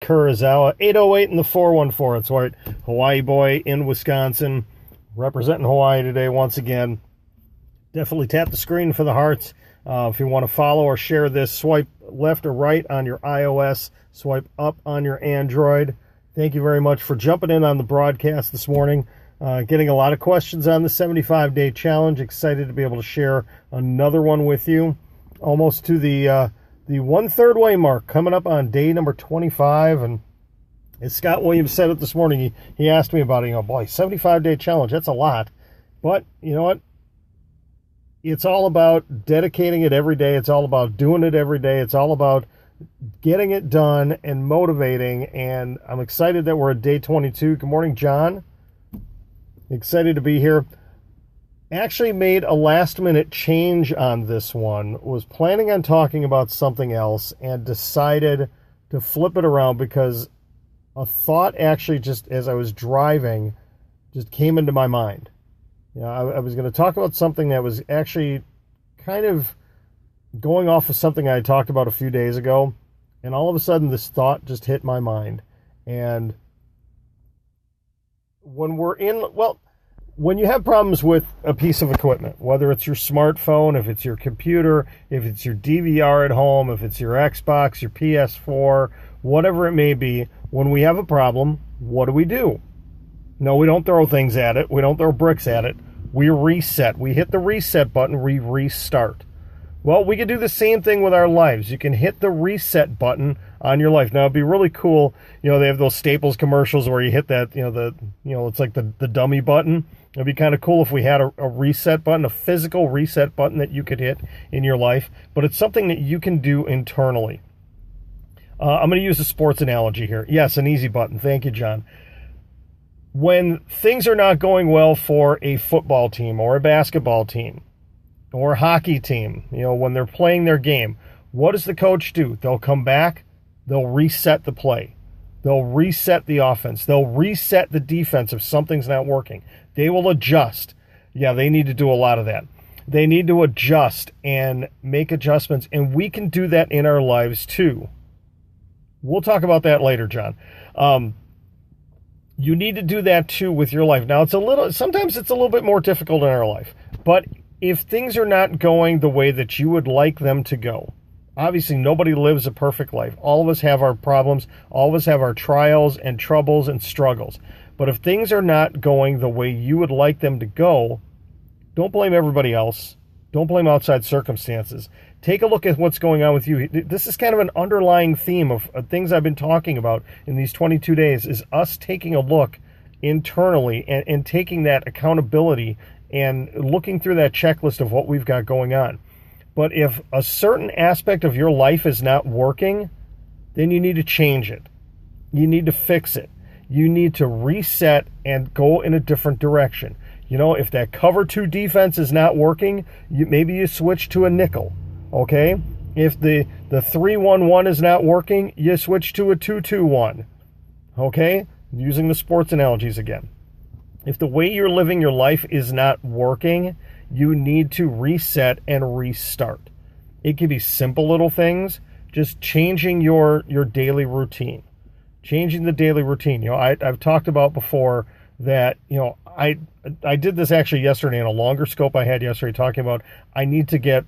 Kurozawa, 808 in the 414. It's right, Hawaii boy in Wisconsin, representing Hawaii today once again. Definitely tap the screen for the hearts. If you want to follow or share this, swipe left or right on your iOS, swipe up on your Android. Thank you very much for jumping in on the broadcast this morning. Getting a lot of questions on the 75-day challenge. Excited to be able to share another one with you. Almost to the one-third way mark, coming up on day number 25. And as Scott Williams said it this morning, he asked me about it. Boy, 75-day challenge, that's a lot. But you know what? It's all about dedicating it every day. It's all about doing it every day. It's all about getting it done and motivating. And I'm excited that we're at day 22. Good morning, John. Excited to be here. Actually made a last-minute change on this one. Was planning on talking about something else and decided to flip it around because a thought actually just as I was driving just came into my mind. I was going to talk about something that was actually kind of going off of something I talked about a few days ago, and all of a sudden this thought just hit my mind. And when you have problems with a piece of equipment, whether it's your smartphone, if it's your computer, if it's your DVR at home, if it's your Xbox, your PS4, whatever it may be, when we have a problem, what do? No, we don't throw things at it. We don't throw bricks at it. We reset. We hit the reset button. We restart. Well, we can do the same thing with our lives. You can hit the reset button on your life. Now, it'd be really cool. They have those Staples commercials where you hit that, it's like the dummy button. It'd be kind of cool if we had a reset button, a physical reset button that you could hit in your life. But it's something that you can do internally. I'm going to use a sports analogy here. Yes, an easy button. Thank you, John. When things are not going well for a football team or a basketball team or a hockey team, when they're playing their game, what does the coach do? They'll come back, they'll reset the play. They'll reset the offense. They'll reset the defense if something's not working. They will adjust. Yeah, they need to do a lot of that. They need to adjust and make adjustments, and we can do that in our lives too. We'll talk about that later, John. You need to do that too with your life. Now, sometimes it's a little bit more difficult in our life, but if things are not going the way that you would like them to go, obviously nobody lives a perfect life. All of us have our problems. All of us have our trials and troubles and struggles. But if things are not going the way you would like them to go, don't blame everybody else. Don't blame outside circumstances. Take a look at what's going on with you. This is kind of an underlying theme of things I've been talking about in these 22 days, is us taking a look internally and taking that accountability and looking through that checklist of what we've got going on. But if a certain aspect of your life is not working, then you need to change it. You need to fix it. You need to reset and go in a different direction. If that cover 2 defense is not working, maybe you switch to a nickel. Okay, if the 3-1-1 is not working, you switch to a 2-2-1. Okay, using the sports analogies again. If the way you're living your life is not working, you need to reset and restart. It can be simple little things, just changing your daily routine. Changing the daily routine. I've talked about before that, I did this actually yesterday in a longer scope I had yesterday, talking about I need to get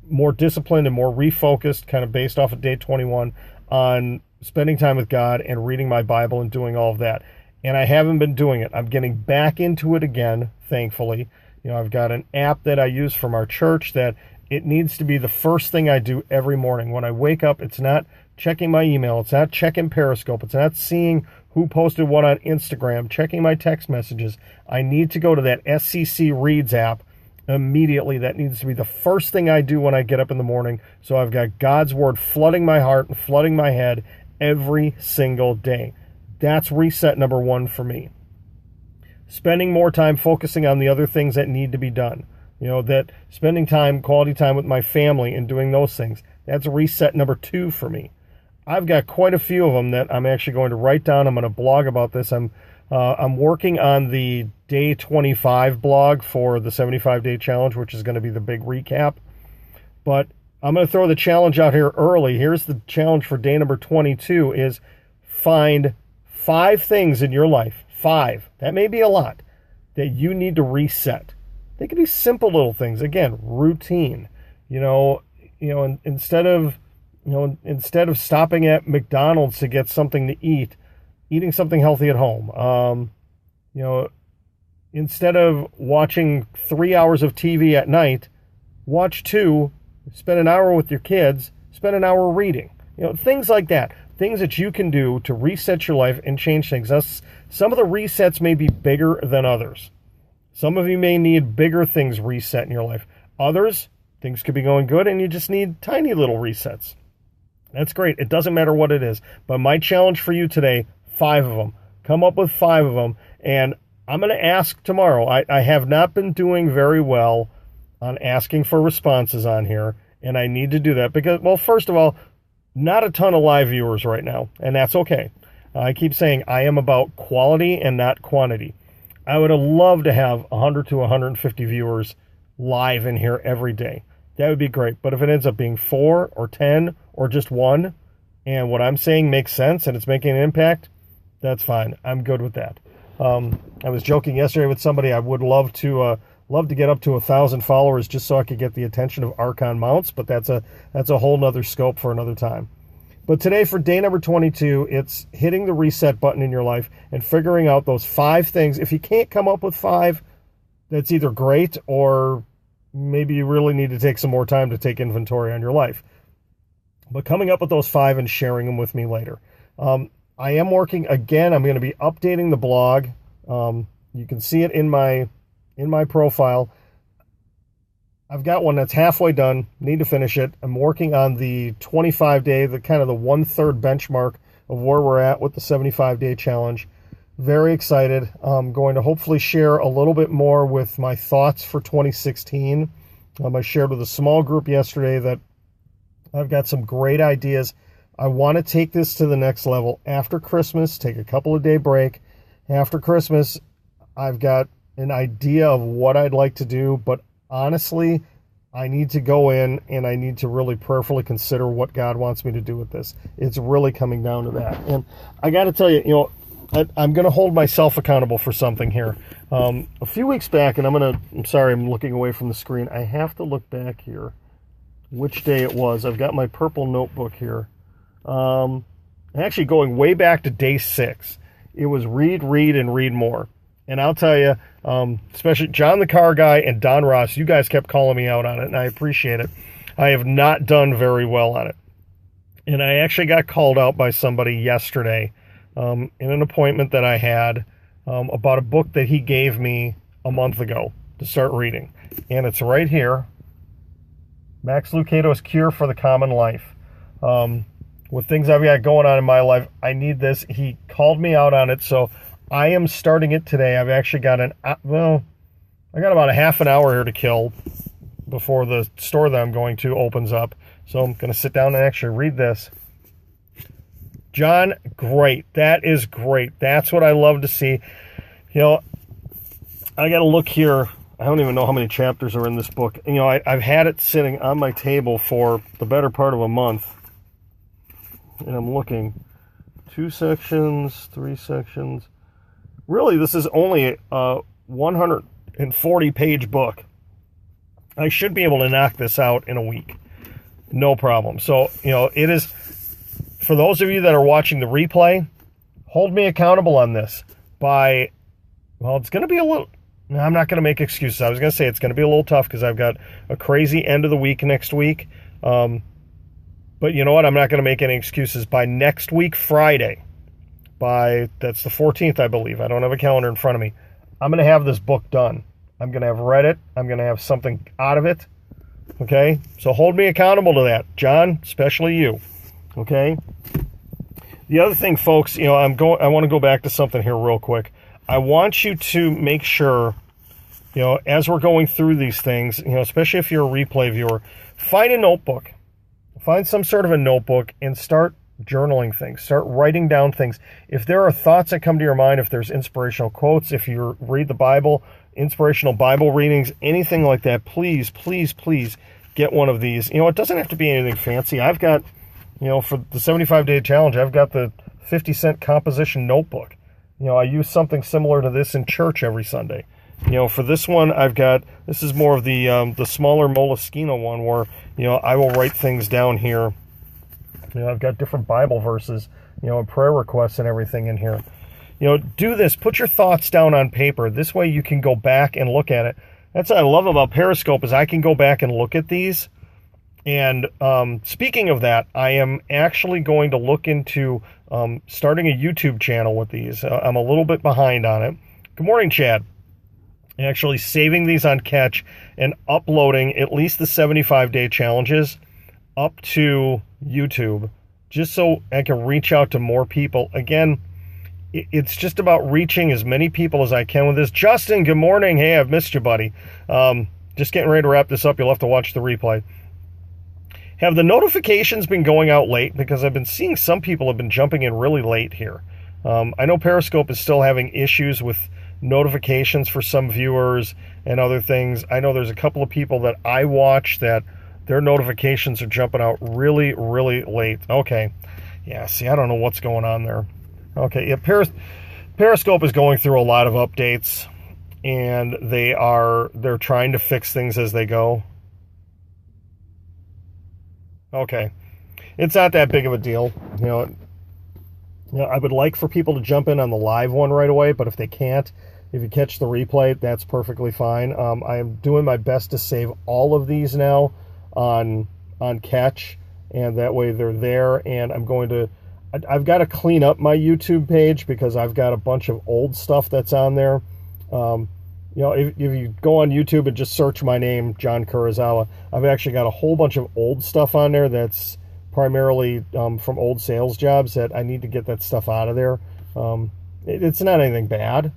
more disciplined and more refocused, kind of based off of day 21, on spending time with God and reading my Bible and doing all of that. And I haven't been doing it. I'm getting back into it again, thankfully. I've got an app that I use from our church that it needs to be the first thing I do every morning. When I wake up, it's not checking my email. It's not checking Periscope. It's not seeing who posted what on Instagram, checking my text messages. I need to go to that SCC Reads app immediately. That needs to be the first thing I do when I get up in the morning. So I've got God's Word flooding my heart and flooding my head every single day. That's reset number 1 for me. Spending more time focusing on the other things that need to be done. That spending time, quality time with my family and doing those things. That's reset number 2 for me. I've got quite a few of them that I'm actually going to write down. I'm going to blog about this. I'm working on the day 25 blog for the 75-day challenge, which is going to be the big recap. But I'm going to throw the challenge out here early. Here's the challenge for day number 22 is find 5 things in your life, 5, that may be a lot, that you need to reset. They could be simple little things. Again, routine. Instead of stopping at McDonald's to get something to eat, eating something healthy at home. Instead of watching 3 hours of TV at night, watch 2, spend an hour with your kids, spend an hour reading. Things like that. Things that you can do to reset your life and change things. Some of the resets may be bigger than others. Some of you may need bigger things reset in your life. Others, things could be going good and you just need tiny little resets. That's great. It doesn't matter what it is. But my challenge for you today, 5 of them. Come up with 5 of them. And I'm going to ask tomorrow. I have not been doing very well on asking for responses on here. And I need to do that because, well, first of all, not a ton of live viewers right now. And that's okay. I keep saying I am about quality and not quantity. I would have loved to have 100 to 150 viewers live in here every day. That would be great. But if it ends up being 4 or 10 or just 1, and what I'm saying makes sense and it's making an impact, that's fine. I'm good with that. I was joking yesterday with somebody. I would love to get up to 1,000 followers just so I could get the attention of Archon Mounts, but that's a whole nother scope for another time. But today for day number 22, it's hitting the reset button in your life and figuring out those 5 things. If you can't come up with 5, that's either great or maybe you really need to take some more time to take inventory on your life. But coming up with those 5 and sharing them with me later. I am working again. I'm going to be updating the blog. You can see it in my profile. I've got one that's halfway done. Need to finish it. I'm working on the 25-day, the kind of the 1/3 benchmark of where we're at with the 75-day challenge. Very excited. I'm going to hopefully share a little bit more with my thoughts for 2016. I shared with a small group yesterday that I've got some great ideas. I want to take this to the next level after Christmas, take a couple of day break. After Christmas, I've got an idea of what I'd like to do, but honestly, I need to go in and I need to really prayerfully consider what God wants me to do with this. It's really coming down to that. And I got to tell you, I'm going to hold myself accountable for something here. A few weeks back, and I'm sorry, I'm looking away from the screen. I have to look back here, which day it was. I've got my purple notebook here. Actually going way back to day 6. It was read, and read more. And I'll tell you, especially John the Car Guy and Don Ross, you guys kept calling me out on it, and I appreciate it. I have not done very well on it. And I actually got called out by somebody yesterday in an appointment that I had about a book that he gave me a month ago to start reading. And it's right here, Max Lucado's Cure for the Common Life. With things I've got going on in my life, I need this. He called me out on it, so I am starting it today. I've actually got I got about a half an hour here to kill before the store that I'm going to opens up. So I'm going to sit down and actually read this. John, great. That is great. That's what I love to see. I got to look here. I don't even know how many chapters are in this book. I've had it sitting on my table for the better part of a month. And I'm looking. 2 sections, 3 sections. Really, this is only a 140-page book. I should be able to knock this out in a week. No problem. So, it is, for those of you that are watching the replay, hold me accountable on this by, it's going to be a little, I'm not going to make excuses. I was going to say it's going to be a little tough because I've got a crazy end of the week next week. But you know what? I'm not going to make any excuses. By next week, Friday, that's the 14th, I believe. I don't have a calendar in front of me. I'm going to have this book done. I'm going to have read it. I'm going to have something out of it. Okay? So hold me accountable to that. John, especially you. Okay? The other thing, folks, I want to go back to something here real quick. I want you to make sure, as we're going through these things, especially if you're a replay viewer, find a notebook. Find some sort of a notebook and start journaling things. Start writing down things. If there are thoughts that come to your mind, if there's inspirational quotes, if you read the Bible, inspirational Bible readings, anything like that, please, please, please get one of these. It doesn't have to be anything fancy. I've got, for the 75-day challenge, I've got the 50-cent composition notebook. I use something similar to this in church every Sunday. For this one, this is more of the smaller Moleskine one where, I will write things down here. I've got different Bible verses, and prayer requests and everything in here. Do this. Put your thoughts down on paper. This way you can go back and look at it. That's what I love about Periscope is I can go back and look at these. And speaking of that, I am actually going to look into starting a YouTube channel with these. I'm a little bit behind on it. Good morning, Chad. Actually saving these on Catch and uploading at least the 75-day challenges up to YouTube just so I can reach out to more people. Again, it's just about reaching as many people as I can with this. Justin, good morning. Hey, I've missed you, buddy. Just getting ready to wrap this up. You'll have to watch the replay. Have the notifications been going out late? Because I've been seeing some people have been jumping in really late here. I know Periscope is still having issues with notifications for some viewers and other things. I know there's a couple of people that I watch that their notifications are jumping out really, really late. Okay. Yeah, see, I don't know what's going on there. Okay, yeah, Periscope is going through a lot of updates, and they're trying to fix things as they go. Okay. It's not that big of a deal. I would like for people to jump in on the live one right away, but if they can't, if you catch the replay, that's perfectly fine. I am doing my best to save all of these now on Catch, and that way they're there, and I've got to clean up my YouTube page because I've got a bunch of old stuff that's on there. If you go on YouTube and just search my name, John Kurozawa, I've actually got a whole bunch of old stuff on there that's primarily from old sales jobs that I need to get that stuff out of there. It's not anything bad.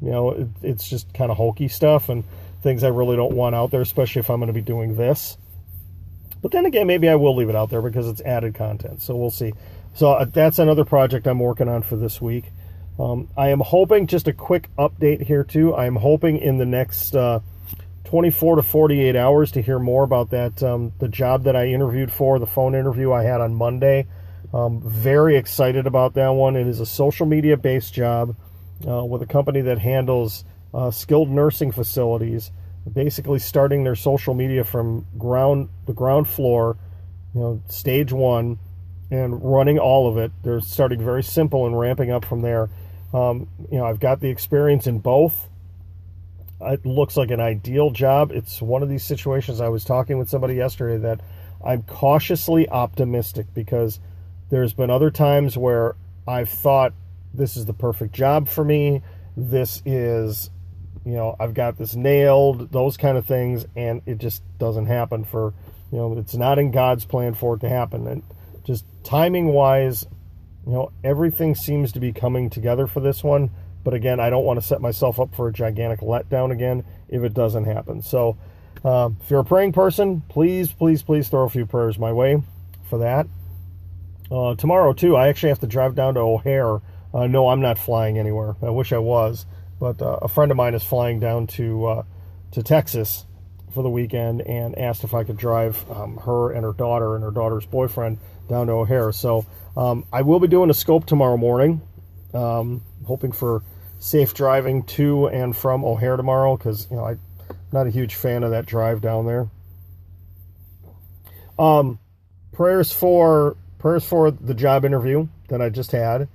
It's just kind of hokey stuff and things I really don't want out there, especially if I'm going to be doing this. But then again, maybe I will leave it out there because it's added content. So we'll see. So that's another project I'm working on for this week. I am hoping, just a quick update here too, I am hoping in the next 24 to 48 hours to hear more about that, the job that I interviewed for, the phone interview I had on Monday. Very excited about that one. It is a social media based job with a company that handles skilled nursing facilities, basically starting their social media from the ground floor, stage one, and running all of it. They're starting very simple and ramping up from there. I've got the experience in both. It looks like an ideal job. It's one of these situations. I was talking with somebody yesterday that I'm cautiously optimistic because there's been other times where I've thought this is the perfect job for me. This is, I've got this nailed, those kind of things, and it just doesn't happen it's not in God's plan for it to happen. And just timing wise, everything seems to be coming together for this one. But again, I don't want to set myself up for a gigantic letdown again if it doesn't happen. So if you're a praying person, please, please, please throw a few prayers my way for that. Tomorrow, too, I actually have to drive down to O'Hare. No, I'm not flying anywhere. I wish I was. But a friend of mine is flying down to Texas for the weekend and asked if I could drive her and her daughter's boyfriend down to O'Hare. So I will be doing a scope tomorrow morning. Hoping for safe driving to and from O'Hare tomorrow because I'm not a huge fan of that drive down there. Prayers for the job interview that I just had.